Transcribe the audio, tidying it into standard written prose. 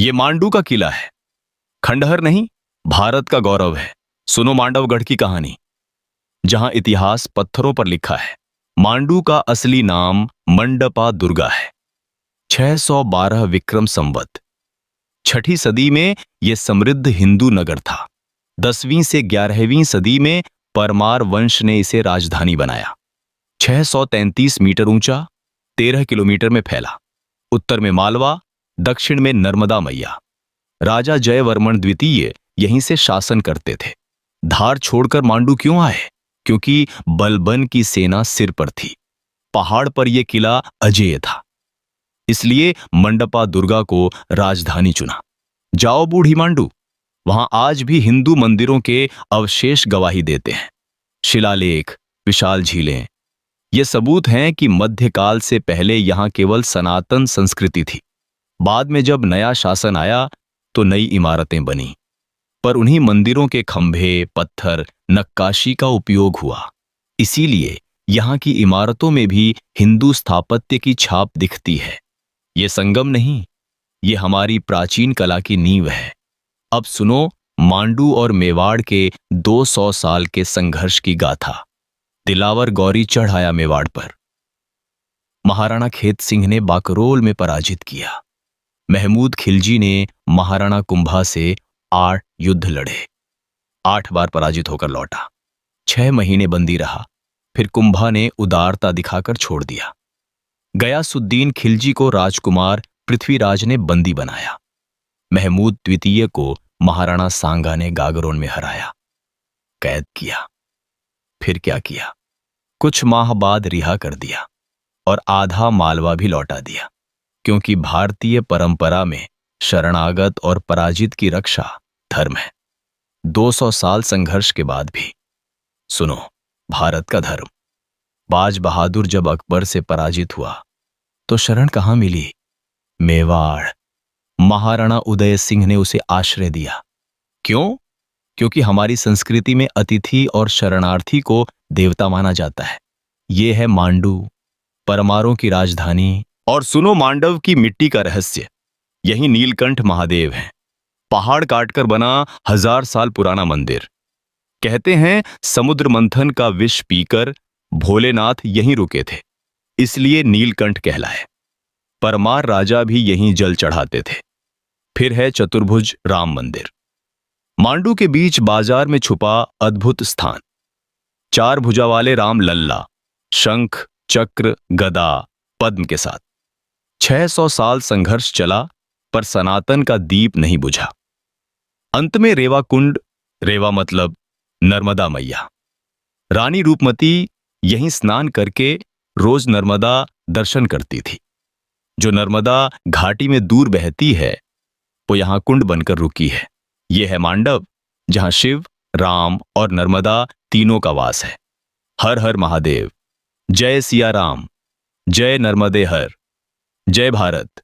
ये मांडू का किला है, खंडहर नहीं, भारत का गौरव है। सुनो मांडवगढ़ की कहानी, जहां इतिहास पत्थरों पर लिखा है। मांडू का असली नाम मंडपा दुर्गा है। 612 विक्रम संवत, छठी सदी में यह समृद्ध हिंदू नगर था। 10वीं से 11वीं सदी में परमार वंश ने इसे राजधानी बनाया। 633 मीटर ऊंचा, 13 किलोमीटर में फैला। उत्तर में मालवा, दक्षिण में नर्मदा मैया। राजा जयवर्मन द्वितीय यहीं से शासन करते थे। धार छोड़कर मांडू क्यों आए? क्योंकि बलबन की सेना सिर पर थी। पहाड़ पर यह किला अजेय था, इसलिए मंडपा दुर्गा को राजधानी चुना। जाओ बूढ़ी मांडू, वहां आज भी हिंदू मंदिरों के अवशेष गवाही देते हैं। शिलालेख, विशाल झीलें, ये सबूत हैं कि मध्यकाल से पहले यहां केवल सनातन संस्कृति थी। बाद में जब नया शासन आया तो नई इमारतें बनी, पर उन्हीं मंदिरों के खंभे, पत्थर, नक्काशी का उपयोग हुआ। इसीलिए यहां की इमारतों में भी हिंदू स्थापत्य की छाप दिखती है। ये संगम नहीं, ये हमारी प्राचीन कला की नींव है। अब सुनो मांडू और मेवाड़ के 200 साल के संघर्ष की गाथा। दिलावर गौरी चढ़ आया मेवाड़ पर। महाराणा खेत सिंह ने बाकरोल में पराजित किया। महमूद खिलजी ने महाराणा कुंभा से 8 युद्ध लड़े, 8 बार पराजित होकर लौटा। 6 महीने बंदी रहा, फिर कुंभा ने उदारता दिखाकर छोड़ दिया। गयासुद्दीन खिलजी को राजकुमार पृथ्वीराज ने बंदी बनाया। महमूद द्वितीय को महाराणा सांगा ने गागरोन में हराया, कैद किया। फिर क्या किया? कुछ माह बाद रिहा कर दिया और आधा मालवा भी लौटा दिया, क्योंकि भारतीय परंपरा में शरणागत और पराजित की रक्षा धर्म है। 200 साल संघर्ष के बाद भी सुनो भारत का धर्म। बाज बहादुर जब अकबर से पराजित हुआ तो शरण कहां मिली? मेवाड़। महाराणा उदय सिंह ने उसे आश्रय दिया। क्यों? क्योंकि हमारी संस्कृति में अतिथि और शरणार्थी को देवता माना जाता है। यह है मांडू, परमारों की राजधानी। और सुनो मांडव की मिट्टी का रहस्य। यही नीलकंठ महादेव हैं, पहाड़ काटकर बना 1000 साल पुराना मंदिर। कहते हैं समुद्र मंथन का विष पीकर भोलेनाथ यहीं रुके थे, इसलिए नीलकंठ कहलाए। परमार राजा भी यहीं जल चढ़ाते थे। फिर है चतुर्भुज राम मंदिर, मांडू के बीच बाजार में छुपा अद्भुत स्थान। 4 भुजा वाले राम लल्ला, शंख, चक्र, गदा, पद्म के साथ। 600 साल संघर्ष चला, पर सनातन का दीप नहीं बुझा। अंत में रेवा कुंड, रेवा मतलब नर्मदा मैया। रानी रूपमती यहीं स्नान करके रोज नर्मदा दर्शन करती थी। जो नर्मदा घाटी में दूर बहती है, वो यहां कुंड बनकर रुकी है। यह है मांडव, जहां शिव, राम और नर्मदा तीनों का वास है। हर हर महादेव। जय सिया राम, जय नर्मदे हर, जय भारत।